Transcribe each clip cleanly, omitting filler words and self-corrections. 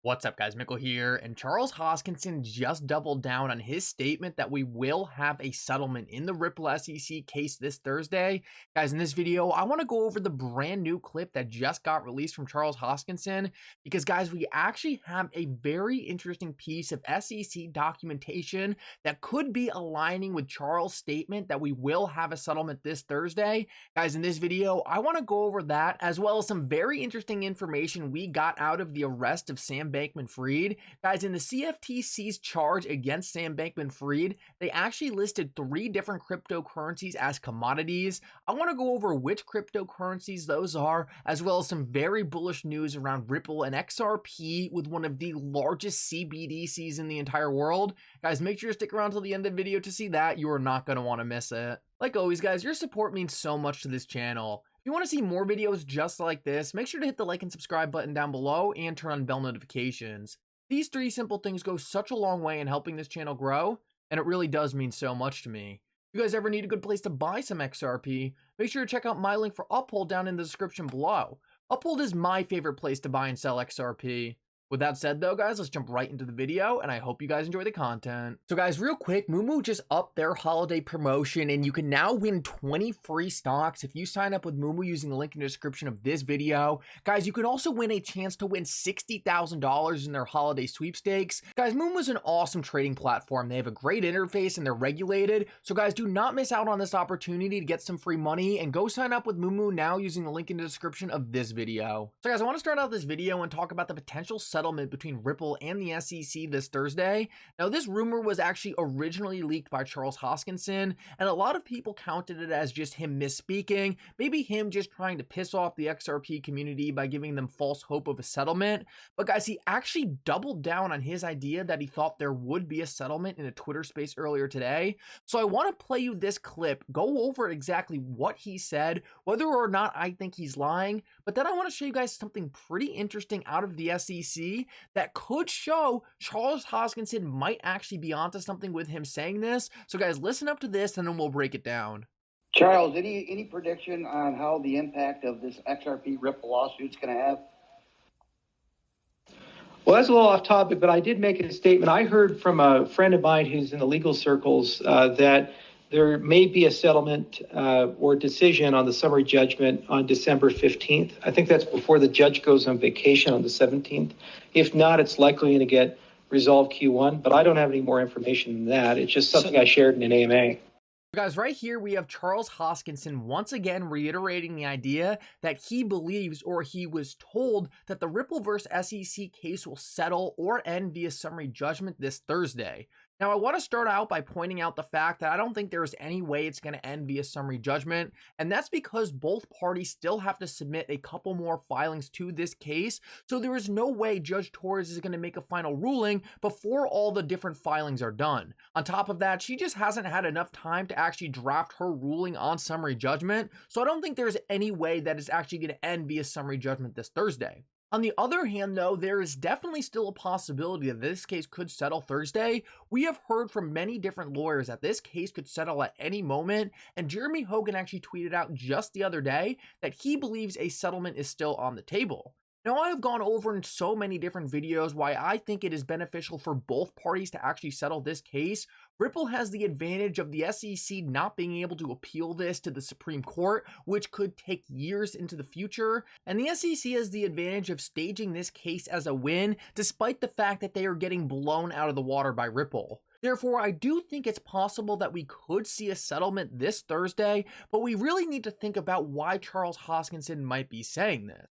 What's up, guys? Mickle here, and Charles Hoskinson just doubled down on his statement that we will have a settlement in the Ripple SEC case this Thursday. Guys, in this video, I want to go over the brand new clip that just got released from Charles Hoskinson because, guys, we actually have a very interesting piece of SEC documentation that could be aligning with Charles' statement that we will have a settlement this Thursday. Guys, in this video, I want to go over that as well as some very interesting information we got out of the arrest of Sam Bankman-Fried. Guys, in the CFTC's charge against Sam Bankman-Fried, they actually listed 3 different cryptocurrencies as commodities. I want to go over which cryptocurrencies those are, as well as some very bullish news around Ripple and XRP with one of the largest CBDCs in the entire world. Guys, make sure to stick around till the end of the video to see that. You are not going to want to miss it. Like always, guys, your support means so much to this channel. If you want to see more videos just like this, make sure to hit the like and subscribe button down below and turn on bell notifications. These 3 simple things go such a long way in helping this channel grow, and it really does mean so much to me. If you guys ever need a good place to buy some XRP, make sure to check out my link for Uphold down in the description below. Uphold is my favorite place to buy and sell XRP. With that said though, guys, let's jump right into the video, and I hope you guys enjoy the content. So guys, real quick, moomoo just upped their holiday promotion, and you can now win 20 free stocks if you sign up with moomoo using the link in the description of this video. Guys, you can also win a chance to win $60,000 in their holiday sweepstakes. Guys, moomoo is an awesome trading platform. They have a great interface and they're regulated. So guys, do not miss out on this opportunity to get some free money, and go sign up with moomoo now using the link in the description of this video. So guys, I want to start out this video and talk about the potential settlement between Ripple and the SEC this Thursday. Now, this rumor was actually originally leaked by Charles Hoskinson, and a lot of people counted it as just him misspeaking, maybe him just trying to piss off the XRP community by giving them false hope of a settlement. But guys, he actually doubled down on his idea that he thought there would be a settlement in a Twitter space earlier today. So I want to play you this clip, go over exactly what he said, whether or not I think he's lying, but then I want to show you guys something pretty interesting out of the SEC that could show Charles Hoskinson might actually be onto something with him saying this. So guys, listen up to this and then we'll break it down. Charles, any prediction on how the impact of this XRP Ripple lawsuit is going to have? Well, that's a little off topic, but I did make a statement. I heard from a friend of mine who's in the legal circles that there may be a settlement or decision on the summary judgment on December 15th. I think that's before the judge goes on vacation on the 17th. If not, it's likely going to get resolved Q1, but I don't have any more information than that. It's just something I shared in an AMA. Guys, right here we have Charles Hoskinson once again reiterating the idea that he believes, or he was told, that the Ripple vs. SEC case will settle or end via summary judgment this Thursday. Now, I want to start out by pointing out the fact that I don't think there's any way it's going to end via summary judgment, and that's because both parties still have to submit a couple more filings to this case, so there is no way Judge Torres is going to make a final ruling before all the different filings are done. On top of that, she just hasn't had enough time to actually draft her ruling on summary judgment, so I don't think there's any way that it's actually going to end via summary judgment this Thursday. On the other hand, though, there is definitely still a possibility that this case could settle Thursday. We have heard from many different lawyers that this case could settle at any moment, and Jeremy Hogan actually tweeted out just the other day that he believes a settlement is still on the table. Now, I have gone over in so many different videos why I think it is beneficial for both parties to actually settle this case. Ripple has the advantage of the SEC not being able to appeal this to the Supreme Court, which could take years into the future. And the SEC has the advantage of staging this case as a win, despite the fact that they are getting blown out of the water by Ripple. Therefore, I do think it's possible that we could see a settlement this Thursday, but we really need to think about why Charles Hoskinson might be saying this.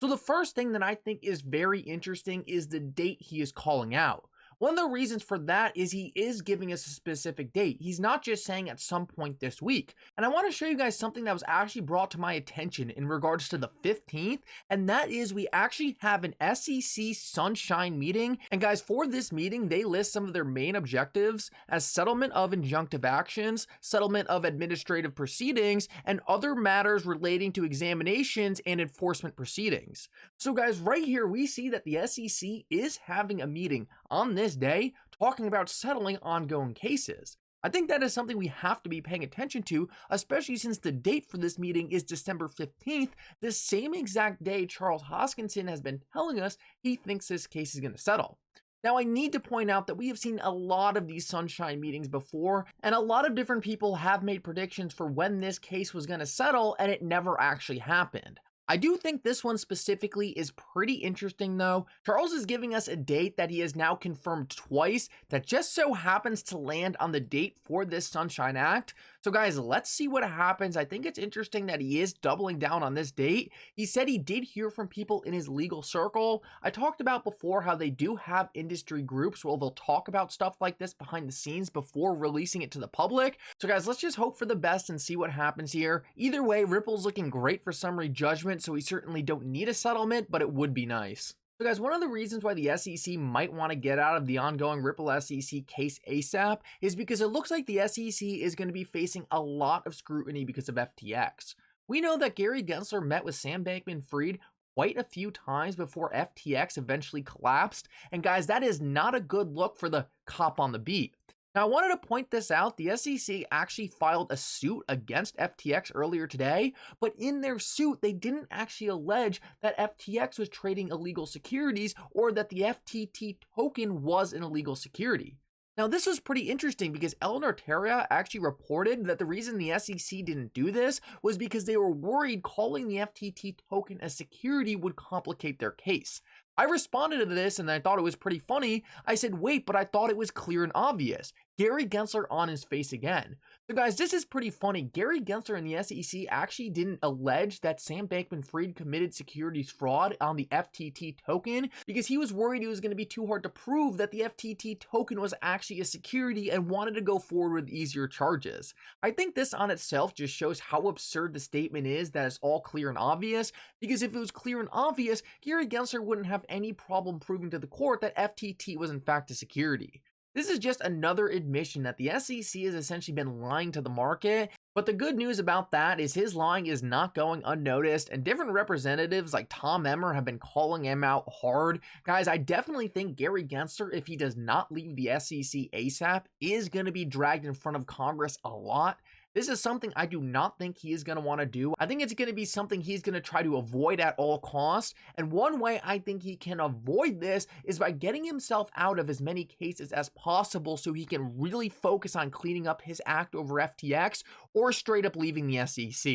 So the first thing that I think is very interesting is the date he is calling out. One of the reasons for that is he is giving us a specific date. He's not just saying at some point this week. And I want to show you guys something that was actually brought to my attention in regards to the 15th. And that is we actually have an SEC Sunshine meeting. And guys, for this meeting, they list some of their main objectives as settlement of injunctive actions, settlement of administrative proceedings, and other matters relating to examinations and enforcement proceedings. So guys, right here, we see that the SEC is having a meeting on this day talking about settling ongoing cases. I think that is something we have to be paying attention to, especially since the date for this meeting is December 15th, the same exact day Charles Hoskinson has been telling us he thinks this case is going to settle. Now, I need to point out that we have seen a lot of these sunshine meetings before, and a lot of different people have made predictions for when this case was going to settle, and it never actually happened. I do think this one specifically is pretty interesting though. Charles is giving us a date that he has now confirmed twice that just so happens to land on the date for this Sunshine Act. So guys, let's see what happens. I think it's interesting that he is doubling down on this date. He said he did hear from people in his legal circle. I talked about before how they do have industry groups where they'll talk about stuff like this behind the scenes before releasing it to the public. So guys, let's just hope for the best and see what happens here. Either way, Ripple's looking great for summary judgment, so we certainly don't need a settlement, but it would be nice. So guys, one of the reasons why the SEC might want to get out of the ongoing Ripple SEC case ASAP is because it looks like the SEC is going to be facing a lot of scrutiny because of FTX. We know that Gary Gensler met with Sam Bankman-Fried quite a few times before FTX eventually collapsed, and guys, that is not a good look for the cop on the beat. Now, I wanted to point this out. The SEC actually filed a suit against FTX earlier today, but in their suit, they didn't actually allege that FTX was trading illegal securities or that the FTT token was an illegal security. Now, this was pretty interesting because Eleanor Terra actually reported that the reason the SEC didn't do this was because they were worried calling the FTT token a security would complicate their case. I responded to this and I thought it was pretty funny. I said, wait, but I thought it was clear and obvious. Gary Gensler on his face again. So guys, this is pretty funny. Gary Gensler and the SEC actually didn't allege that Sam Bankman-Fried committed securities fraud on the FTT token because he was worried it was going to be too hard to prove that the FTT token was actually a security and wanted to go forward with easier charges. I think this on itself just shows how absurd the statement is that it's all clear and obvious, because if it was clear and obvious, Gary Gensler wouldn't have any problem proving to the court that FTT was in fact a security. This is just another admission that the SEC has essentially been lying to the market, but the good news about that is his lying is not going unnoticed, and different representatives like Tom Emmer have been calling him out hard. Guys, I definitely think Gary Gensler, if he does not leave the SEC ASAP, is going to be dragged in front of Congress a lot. This is something I do not think he is going to want to do. I think it's going to be something he's going to try to avoid at all costs. And one way I think he can avoid this is by getting himself out of as many cases as possible so he can really focus on cleaning up his act over FTX or straight up leaving the SEC.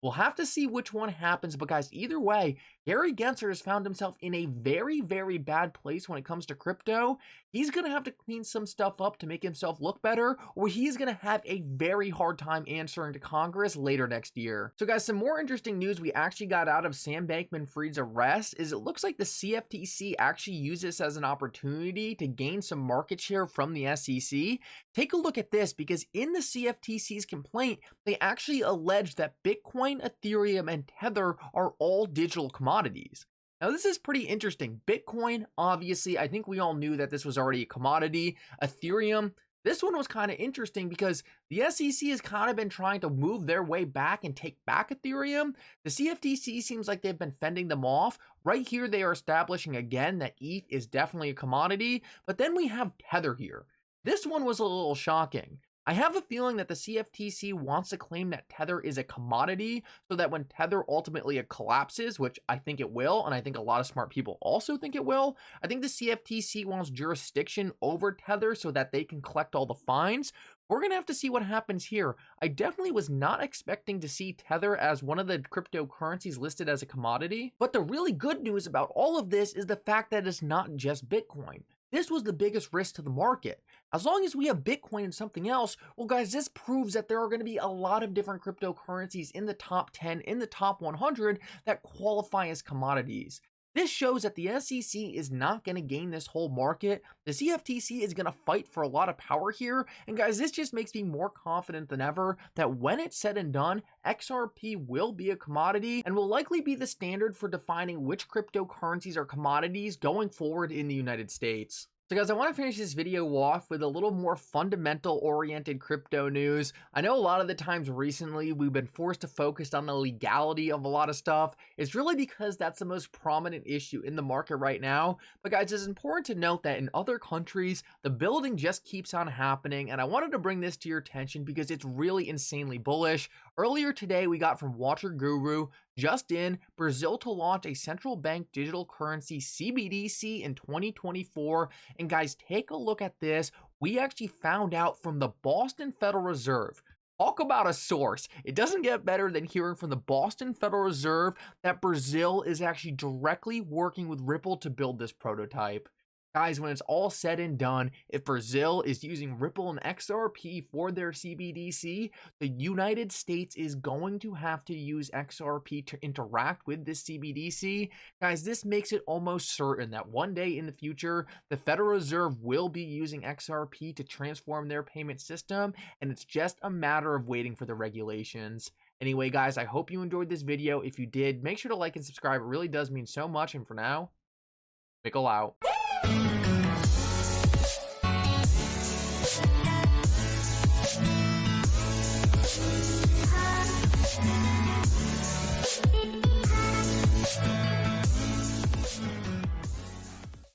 We'll have to see which one happens, but guys, either way, Gary Gensler has found himself in a very, very bad place when it comes to crypto. He's going to have to clean some stuff up to make himself look better, or he's going to have a very hard time answering to Congress later next year. So guys, some more interesting news we actually got out of Sam Bankman-Fried's arrest is it looks like the CFTC actually used this as an opportunity to gain some market share from the SEC. Take a look at this, because in the CFTC's complaint, they actually allege that Bitcoin, Ethereum, and Tether are all digital commodities. Now, this is pretty interesting. Bitcoin, obviously, I think we all knew that this was already a commodity. Ethereum, this one was kind of interesting because the SEC has kind of been trying to move their way back and take back Ethereum. The CFTC seems like they've been fending them off. Right here, they are establishing again that ETH is definitely a commodity. But then we have Tether here. This one was a little shocking. I have a feeling that the CFTC wants to claim that Tether is a commodity so that when Tether ultimately collapses, which I think it will, and I think a lot of smart people also think it will, I think the CFTC wants jurisdiction over Tether so that they can collect all the fines. We're going to have to see what happens here. I definitely was not expecting to see Tether as one of the cryptocurrencies listed as a commodity. But the really good news about all of this is the fact that it's not just Bitcoin. This was the biggest risk to the market. As long as we have Bitcoin and something else, well guys, this proves that there are going to be a lot of different cryptocurrencies in the top 10, in the top 100 that qualify as commodities. This shows that the SEC is not going to gain this whole market. The CFTC is going to fight for a lot of power here. And guys, this just makes me more confident than ever that when it's said and done, XRP will be a commodity and will likely be the standard for defining which cryptocurrencies are commodities going forward in the United States. So guys, I want to finish this video off with a little more fundamental oriented crypto news. I know a lot of the times recently we've been forced to focus on the legality of a lot of stuff. It's really because that's the most prominent issue in the market right now. But guys, it's important to note that in other countries, the building just keeps on happening. And I wanted to bring this to your attention because it's really insanely bullish. Earlier today, we got from Watcher Guru, just in, Brazil to launch a central bank digital currency CBDC in 2024. And guys, take a look at this. We actually found out from the Boston Federal Reserve. Talk about a source. It doesn't get better than hearing from the Boston Federal Reserve that Brazil is actually directly working with Ripple to build this prototype. Guys, when it's all said and done, if Brazil is using Ripple and XRP for their CBDC, the United States is going to have to use XRP to interact with this CBDC. Guys, this makes it almost certain that one day in the future, the Federal Reserve will be using XRP to transform their payment system, and it's just a matter of waiting for the regulations. Anyway, guys, I hope you enjoyed this video. If you did, make sure to like and subscribe. It really does mean so much, and for now, Mickle out.